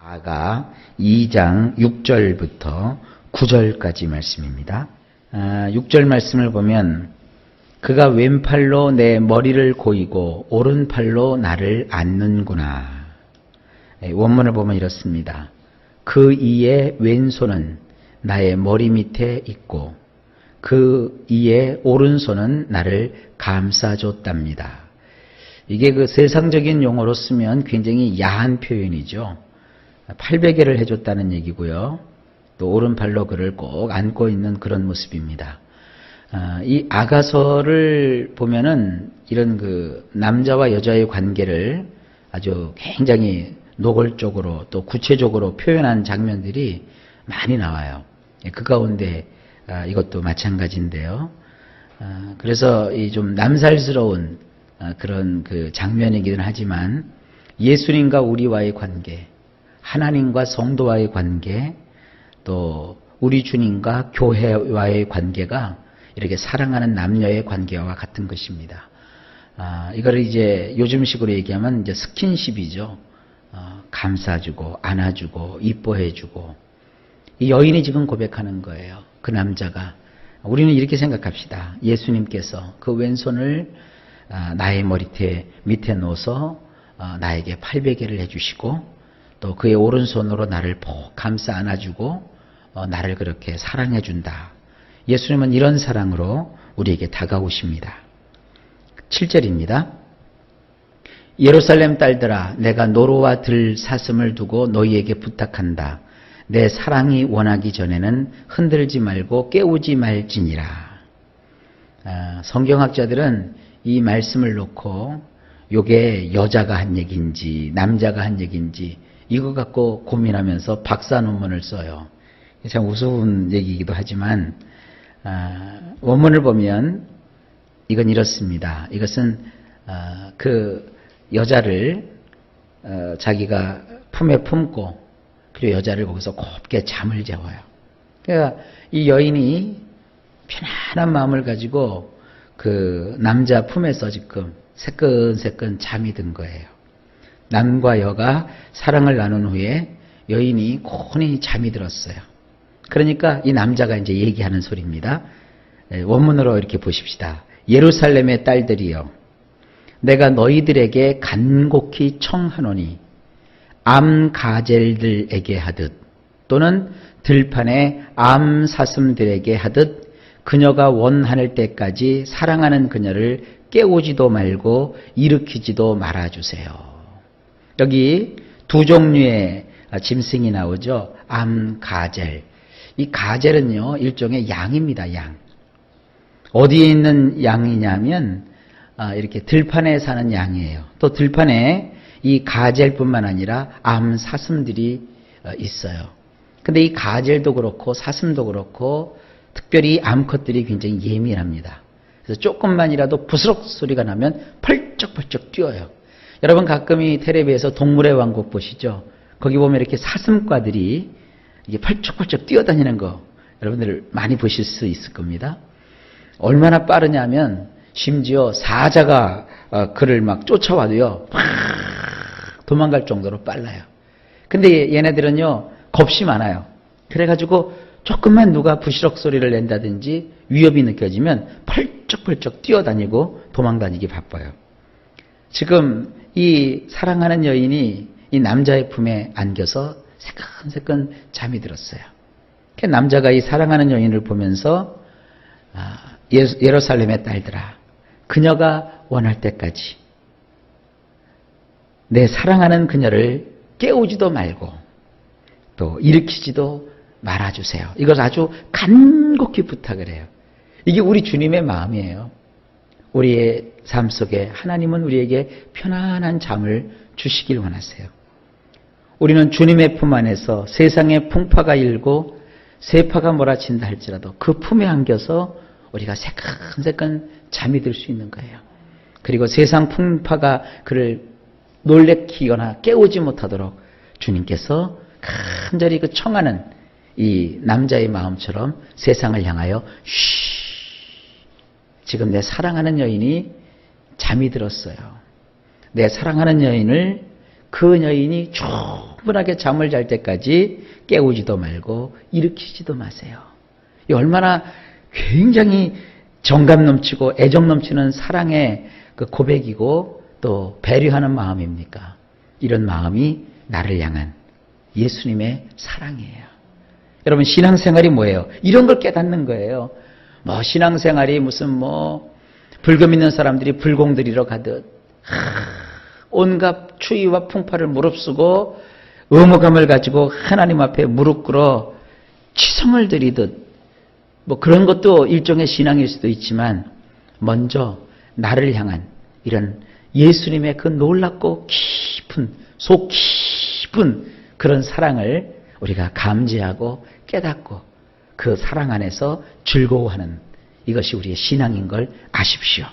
아가 2장 6절부터 9절까지 말씀입니다. 6절 말씀을 보면 그가 왼팔로 내 머리를 고이고 오른팔로 나를 안는구나. 원문을 보면 이렇습니다. 그 이의 왼손은 나의 머리 밑에 있고 그 이의 오른손은 나를 감싸줬답니다. 이게 그 세상적인 용어로 쓰면 굉장히 야한 표현이죠. 팔베개를 해줬다는 얘기고요. 또 오른팔로 그를 꼭 안고 있는 그런 모습입니다. 이 아가서를 보면은 이런 그 남자와 여자의 관계를 아주 굉장히 노골적으로 또 구체적으로 표현한 장면들이 많이 나와요. 그 가운데 이것도 마찬가지인데요. 그래서 이 좀 남살스러운 그런 그 장면이기는 하지만 예수님과 우리와의 관계, 하나님과 성도와의 관계, 또 우리 주님과 교회와의 관계가 이렇게 사랑하는 남녀의 관계와 같은 것입니다. 이거를 이제 요즘식으로 얘기하면 이제 스킨십이죠. 감싸주고, 안아주고, 이뻐해주고. 이 여인이 지금 고백하는 거예요. 그 남자가. 우리는 이렇게 생각합시다. 예수님께서 그 왼손을 나의 머리채 밑에 놓아서 나에게 팔베개를 해주시고 또 그의 오른손으로 나를 푹 감싸 안아주고 나를 그렇게 사랑해준다. 예수님은 이런 사랑으로 우리에게 다가오십니다. 7절입니다. 예루살렘 딸들아 내가 노루와 들 사슴을 두고 너희에게 부탁한다. 내 사랑이 원하기 전에는 흔들지 말고 깨우지 말지니라. 성경학자들은 이 말씀을 놓고 이게 여자가 한 얘기인지 남자가 한 얘기인지 이거 갖고 고민하면서 박사 논문을 써요. 참 우스운 얘기이기도 하지만 원문을 보면 이건 이렇습니다. 이것은 그 여자를 자기가 품에 품고 그리고 여자를 거기서 곱게 잠을 재워요. 그러니까 이 여인이 편안한 마음을 가지고 그 남자 품에서 지금 새끈새끈 잠이 든 거예요. 남과 여가 사랑을 나눈 후에 여인이 곤히 잠이 들었어요. 그러니까 이 남자가 이제 얘기하는 소리입니다. 원문으로 이렇게 보십시다. 예루살렘의 딸들이여 내가 너희들에게 간곡히 청하노니 암가젤들에게 하듯 또는 들판의 암사슴들에게 하듯 그녀가 원하는 때까지 사랑하는 그녀를 깨우지도 말고 일으키지도 말아주세요. 여기 두 종류의 짐승이 나오죠. 암가젤. 이 가젤은요 일종의 양입니다. 양. 어디에 있는 양이냐면 이렇게 들판에 사는 양이에요. 또 들판에 이 가젤뿐만 아니라 암사슴들이 있어요. 근데 이 가젤도 그렇고 사슴도 그렇고 특별히 암컷들이 굉장히 예민합니다. 그래서 조금만이라도 부스럭 소리가 나면 펄쩍펄쩍 뛰어요. 여러분 가끔 이 텔레비에서 동물의 왕국 보시죠? 거기 보면 이렇게 사슴과들이 이게 펄쩍펄쩍 뛰어다니는 거 여러분들 많이 보실 수 있을 겁니다. 얼마나 빠르냐면 심지어 사자가 그를 막 쫓아와도요 도망갈 정도로 빨라요. 근데 얘네들은요 겁이 많아요. 그래가지고 조금만 누가 부시럭 소리를 낸다든지 위협이 느껴지면 펄쩍펄쩍 뛰어다니고 도망다니기 바빠요. 지금 이 사랑하는 여인이 이 남자의 품에 안겨서 새끈새끈 잠이 들었어요. 그 남자가 이 사랑하는 여인을 보면서 예루살렘의 딸들아 그녀가 원할 때까지 내 사랑하는 그녀를 깨우지도 말고 또 일으키지도 말아주세요. 이걸 아주 간곡히 부탁을 해요. 이게 우리 주님의 마음이에요. 우리의 삶 속에 하나님은 우리에게 편안한 잠을 주시길 원하세요. 우리는 주님의 품 안에서 세상의 풍파가 일고 세파가 몰아친다 할지라도 그 품에 안겨서 우리가 새끈새끈 잠이 들 수 있는 거예요. 그리고 세상 풍파가 그를 놀래키거나 깨우지 못하도록 주님께서 간절히 그 청하는 이 남자의 마음처럼 세상을 향하여 지금 내 사랑하는 여인이 잠이 들었어요. 내 사랑하는 여인을 그 여인이 충분하게 잠을 잘 때까지 깨우지도 말고 일으키지도 마세요. 이 얼마나 굉장히 정감 넘치고 애정 넘치는 사랑의 그 고백이고 또 배려하는 마음입니까? 이런 마음이 나를 향한 예수님의 사랑이에요. 여러분, 신앙생활이 뭐예요? 이런 걸 깨닫는 거예요. 뭐 신앙생활이 무슨 불교 믿는 사람들이 불공 들이러 가듯 온갖 추위와 풍파를 무릅쓰고 의무감을 가지고 하나님 앞에 무릎 꿇어 치성을 드리듯 그런 것도 일종의 신앙일 수도 있지만 먼저 나를 향한 이런 예수님의 그 놀랍고 깊은 속 깊은 그런 사랑을 우리가 감지하고 깨닫고 그 사랑 안에서 즐거워하는 이것이 우리의 신앙인 걸 아십시오.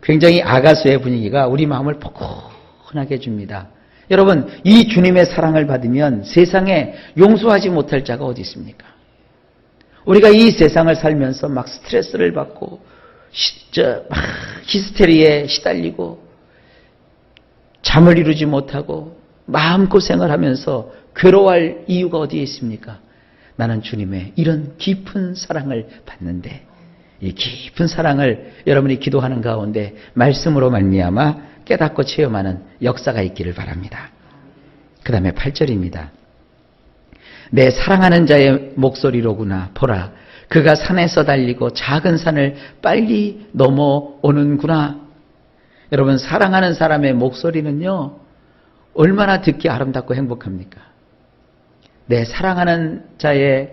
굉장히 아가서의 분위기가 우리 마음을 포근하게 해줍니다. 여러분, 이 주님의 사랑을 받으면 세상에 용서하지 못할 자가 어디 있습니까? 우리가 이 세상을 살면서 막 스트레스를 받고 막 히스테리에 시달리고 잠을 이루지 못하고 마음고생을 하면서 괴로워할 이유가 어디에 있습니까? 나는 주님의 이런 깊은 사랑을 받는데 이 깊은 사랑을 여러분이 기도하는 가운데 말씀으로 말미암아 깨닫고 체험하는 역사가 있기를 바랍니다. 그 다음에 8절입니다. 내 사랑하는 자의 목소리로구나. 보라, 그가 산에서 달리고 작은 산을 빨리 넘어오는구나. 여러분, 사랑하는 사람의 목소리는요, 얼마나 듣기 아름답고 행복합니까? 내 사랑하는 자의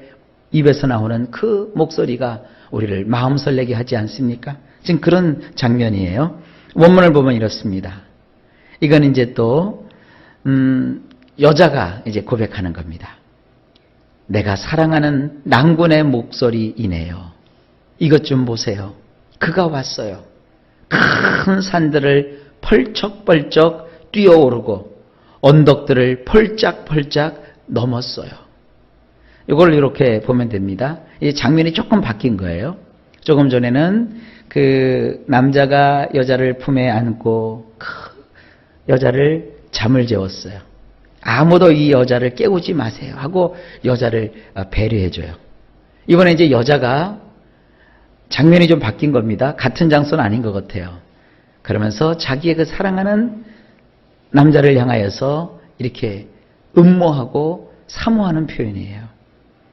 입에서 나오는 그 목소리가 우리를 마음 설레게 하지 않습니까? 지금 그런 장면이에요. 원문을 보면 이렇습니다. 이건 이제 또 여자가 이제 고백하는 겁니다. 내가 사랑하는 낭군의 목소리이네요. 이것 좀 보세요. 그가 왔어요. 큰 산들을 펄쩍펄쩍 뛰어오르고 언덕들을 펄짝펄짝 넘었어요. 이걸 이렇게 보면 됩니다. 이 장면이 조금 바뀐 거예요. 조금 전에는 그 남자가 여자를 품에 안고 여자를 잠을 재웠어요. 아무도 이 여자를 깨우지 마세요 하고 여자를 배려해줘요. 이번에 이제 여자가 장면이 좀 바뀐 겁니다. 같은 장소는 아닌 것 같아요. 그러면서 자기의 그 사랑하는 남자를 향하여서 이렇게 음모하고 사모하는 표현이에요.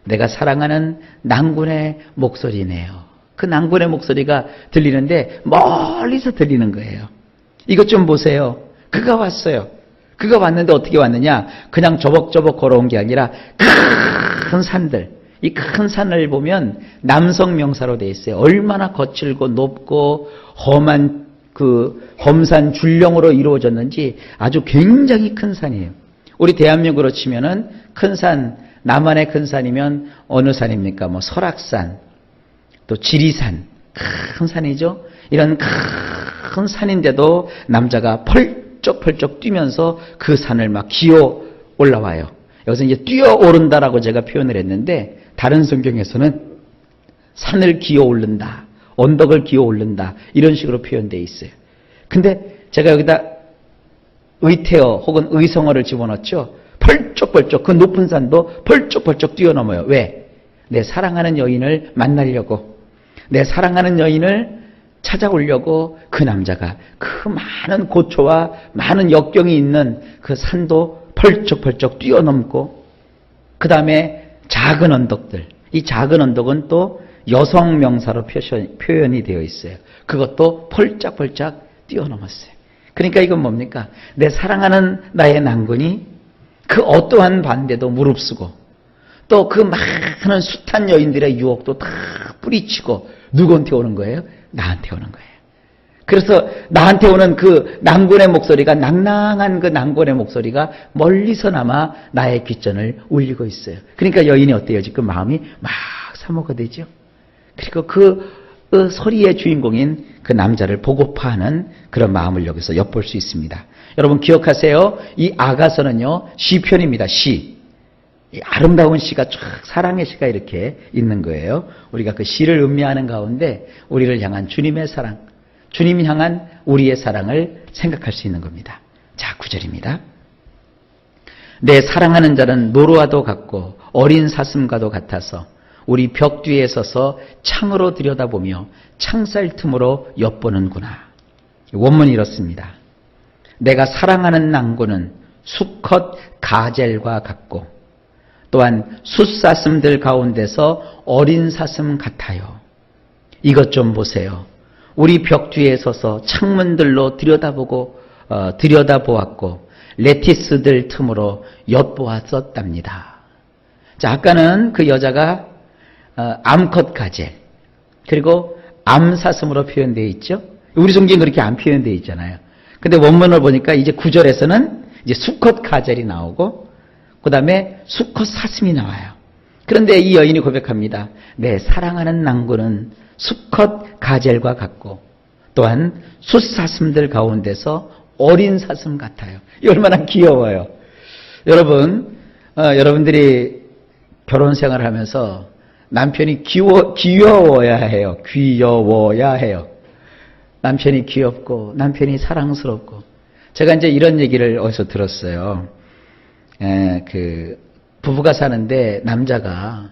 내가 사랑하는 낭군의 목소리네요. 그 낭군의 목소리가 들리는데 멀리서 들리는 거예요. 이것 좀 보세요. 그가 왔어요. 그가 왔는데 어떻게 왔느냐? 그냥 저벅저벅 걸어온 게 아니라 큰 산들, 이 큰 산을 보면 남성 명사로 되어 있어요. 얼마나 거칠고 높고 험한 그 험산 줄령으로 이루어졌는지 아주 굉장히 큰 산이에요. 우리 대한민국으로 치면은 큰 산, 남한의 큰 산이면 어느 산입니까? 설악산, 또 지리산, 큰 산이죠. 이런 큰 산인데도 남자가 펄쩍펄쩍 뛰면서 그 산을 막 기어 올라와요. 여기서 이제 뛰어오른다라고 제가 표현을 했는데 다른 성경에서는 산을 기어 오른다, 언덕을 기어 오른다 이런 식으로 표현되어 있어요. 근데 제가 여기다 의태어 혹은 의성어를 집어넣죠. 펄쩍펄쩍 그 높은 산도 펄쩍펄쩍 뛰어넘어요. 왜? 내 사랑하는 여인을 만나려고, 내 사랑하는 여인을 찾아오려고 그 남자가 그 많은 고초와 많은 역경이 있는 그 산도 펄쩍펄쩍 뛰어넘고, 그 다음에 작은 언덕들, 이 작은 언덕은 또 여성 명사로 표현이 되어 있어요. 그것도 펄짝펄짝 뛰어넘었어요. 그러니까 이건 뭡니까? 내 사랑하는 나의 낭군이 그 어떠한 반대도 무릅쓰고 또 그 많은 숱한 여인들의 유혹도 다 뿌리치고 누구한테 오는 거예요? 나한테 오는 거예요. 그래서 나한테 오는 그 낭군의 목소리가, 낭낭한 그 낭군의 목소리가 멀리서나마 나의 귓전을 울리고 있어요. 그러니까 여인이 어때요? 지금 마음이 막 사모가 되죠. 그리고 그 소리의 주인공인 그 남자를 보고파하는 그런 마음을 여기서 엿볼 수 있습니다. 여러분 기억하세요. 이 아가서는요, 시편입니다. 시. 이 아름다운 시가 쫙, 사랑의 시가 이렇게 있는 거예요. 우리가 그 시를 음미하는 가운데 우리를 향한 주님의 사랑, 주님 향한 우리의 사랑을 생각할 수 있는 겁니다. 자, 9절입니다. 내 사랑하는 자는 노루와도 같고 어린 사슴과도 같아서 우리 벽 뒤에 서서 창으로 들여다보며 창살 틈으로 엿보는구나. 원문이 이렇습니다. 내가 사랑하는 낭구는 수컷 가젤과 같고 또한 숫사슴들 가운데서 어린 사슴 같아요. 이것 좀 보세요. 우리 벽 뒤에 서서 창문들로 들여다보았고 레티스들 틈으로 엿보았었답니다. 자, 아까는 그 여자가 암컷 가젤 그리고 암사슴으로 표현되어 있죠. 우리 성경은 그렇게 안 표현되어 있잖아요. 근데 원문을 보니까 이제 9절에서는 이제 수컷 가젤이 나오고 그 다음에 수컷 사슴이 나와요. 그런데 이 여인이 고백합니다. 내 사랑하는 낭구는 수컷 가젤과 같고 또한 숫사슴들 가운데서 어린 사슴 같아요. 이 얼마나 귀여워요. 여러분들이 결혼 생활을 하면서 남편이 귀여워야 해요. 귀여워야 해요. 남편이 귀엽고 남편이 사랑스럽고. 제가 이제 이런 얘기를 어디서 들었어요. 부부가 사는데 남자가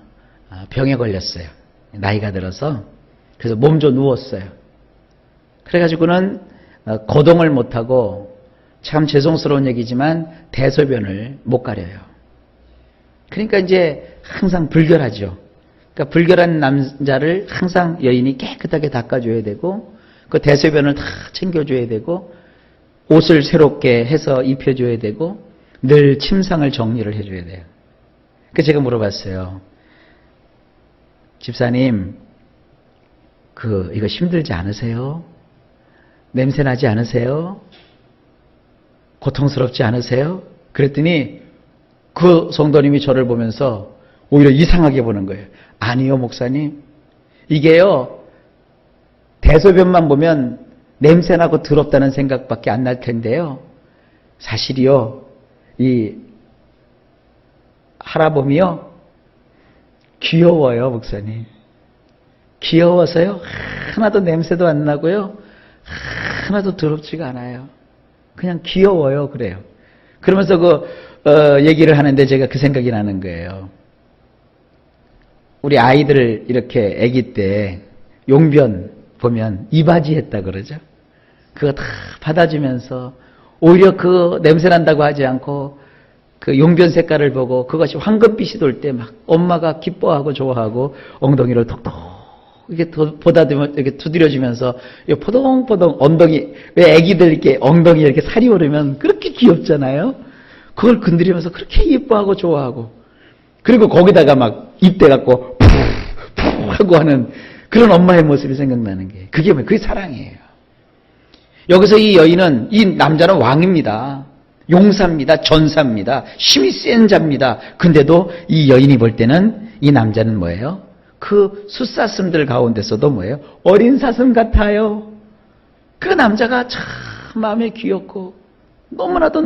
병에 걸렸어요. 나이가 들어서. 그래서 몸져 누웠어요. 그래가지고는 거동을 못하고 참 죄송스러운 얘기지만 대소변을 못 가려요. 그러니까 이제 항상 불결하죠. 그러니까 불결한 남자를 항상 여인이 깨끗하게 닦아줘야 되고 그 대소변을 다 챙겨줘야 되고 옷을 새롭게 해서 입혀줘야 되고 늘 침상을 정리를 해줘야 돼요. 그래서 제가 물어봤어요. 집사님, 이거 힘들지 않으세요? 냄새 나지 않으세요? 고통스럽지 않으세요? 그랬더니 그 성도님이 저를 보면서 오히려 이상하게 보는 거예요. 아니요, 목사님. 이게요, 대소변만 보면 냄새나고 더럽다는 생각밖에 안 날 텐데요. 사실이요, 이 할아범이요, 귀여워요, 목사님. 귀여워서요, 하나도 냄새도 안 나고요, 하나도 더럽지가 않아요. 그냥 귀여워요, 그래요. 그러면서 얘기를 하는데 제가 그 생각이 나는 거예요. 우리 아이들을 이렇게 아기 때 용변 보면 이바지 했다 그러죠. 그거 다 받아주면서 오히려 그 냄새 난다고 하지 않고 그 용변 색깔을 보고 그것이 황금빛이 돌 때 막 엄마가 기뻐하고 좋아하고 엉덩이를 톡톡 이렇게 보다듬어 이렇게 두드려주면서 포동포동 엉덩이, 왜 애기들 이렇게 엉덩이 이렇게 살이 오르면 그렇게 귀엽잖아요. 그걸 건드리면서 그렇게 예뻐하고 좋아하고, 그리고 거기다가 막 입대 갖고 푸 하고 하는 그런 엄마의 모습이 생각나는 게, 그게 사랑이에요. 여기서 이 여인은, 이 남자는 왕입니다. 용사입니다. 전사입니다. 힘이 센 자입니다. 근데도 이 여인이 볼 때는 이 남자는 뭐예요? 그 숫사슴들 가운데서도 뭐예요? 어린 사슴 같아요. 그 남자가 참 마음에 귀엽고 너무나도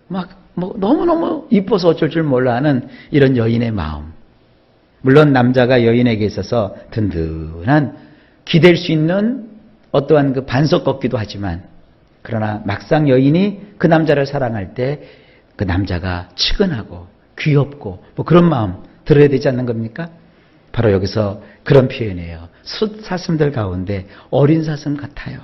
막 너무너무 이뻐서 어쩔 줄 몰라 하는 이런 여인의 마음. 물론 남자가 여인에게 있어서 든든한 기댈 수 있는 어떠한 그 반석 같기도 하지만, 그러나 막상 여인이 그 남자를 사랑할 때 그 남자가 측은하고 귀엽고 뭐 그런 마음 들어야 되지 않는 겁니까? 바로 여기서 그런 표현이에요. 숫사슴들 가운데 어린 사슴 같아요.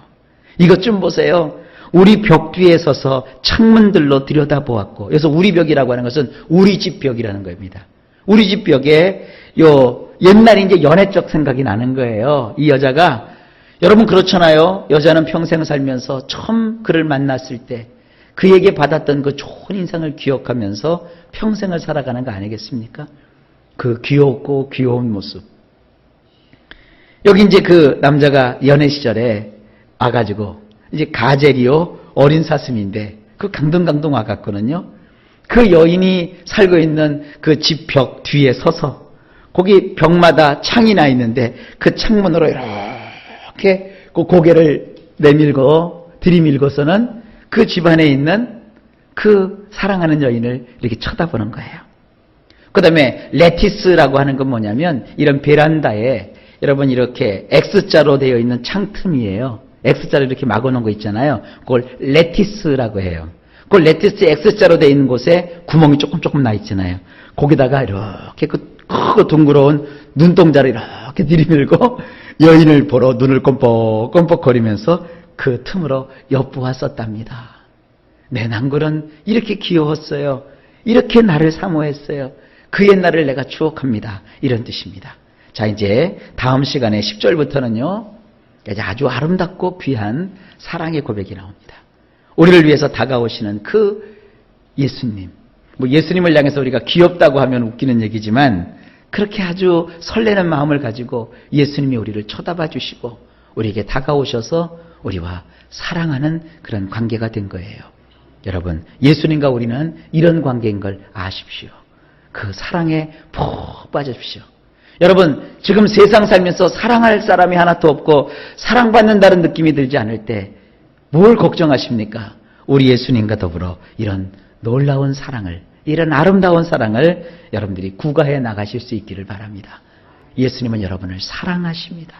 이것 좀 보세요. 우리 벽 뒤에 서서 창문들로 들여다보았고, 그래서 우리 벽이라고 하는 것은 우리 집 벽이라는 겁니다. 우리 집 벽에 옛날에 이제 연애적 생각이 나는 거예요. 이 여자가, 여러분 그렇잖아요. 여자는 평생 살면서 처음 그를 만났을 때 그에게 받았던 그 좋은 인상을 기억하면서 평생을 살아가는 거 아니겠습니까? 그 귀엽고 귀여운 모습. 여기 이제 그 남자가 연애 시절에 와가지고, 이제 가젤이요, 어린 사슴인데, 그 강동강동 와갔거든요. 그 여인이 살고 있는 그 집 벽 뒤에 서서, 거기 벽마다 창이 나 있는데, 그 창문으로 이렇게 그 고개를 들이밀고서는 그 집안에 있는 그 사랑하는 여인을 이렇게 쳐다보는 거예요. 그 다음에 레티스라고 하는 건 뭐냐면, 이런 베란다에 여러분 이렇게 X자로 되어 있는 창틈이에요. X자로 이렇게 막아놓은 거 있잖아요. 그걸 레티스라고 해요. 그 레티스 X자로 되어 있는 곳에 구멍이 조금 나 있잖아요. 거기다가 이렇게 그 크고 둥그러운 눈동자를 이렇게 들이밀고 여인을 보러 눈을 껌뻑껌뻑거리면서 그 틈으로 엿보았었답니다. 내 낭굴은 이렇게 귀여웠어요. 이렇게 나를 사모했어요. 그 옛날을 내가 추억합니다. 이런 뜻입니다. 자, 이제 다음 시간에 10절부터는요. 이제 아주 아름답고 귀한 사랑의 고백이 나옵니다. 우리를 위해서 다가오시는 그 예수님. 뭐 예수님을 향해서 우리가 귀엽다고 하면 웃기는 얘기지만 그렇게 아주 설레는 마음을 가지고 예수님이 우리를 쳐다봐 주시고 우리에게 다가오셔서 우리와 사랑하는 그런 관계가 된 거예요. 여러분, 예수님과 우리는 이런 관계인 걸 아십시오. 그 사랑에 푹 빠져십시오. 여러분, 지금 세상 살면서 사랑할 사람이 하나도 없고 사랑받는다는 느낌이 들지 않을 때 뭘 걱정하십니까? 우리 예수님과 더불어 이런 놀라운 사랑을, 이런 아름다운 사랑을 여러분들이 구가해 나가실 수 있기를 바랍니다. 예수님은 여러분을 사랑하십니다.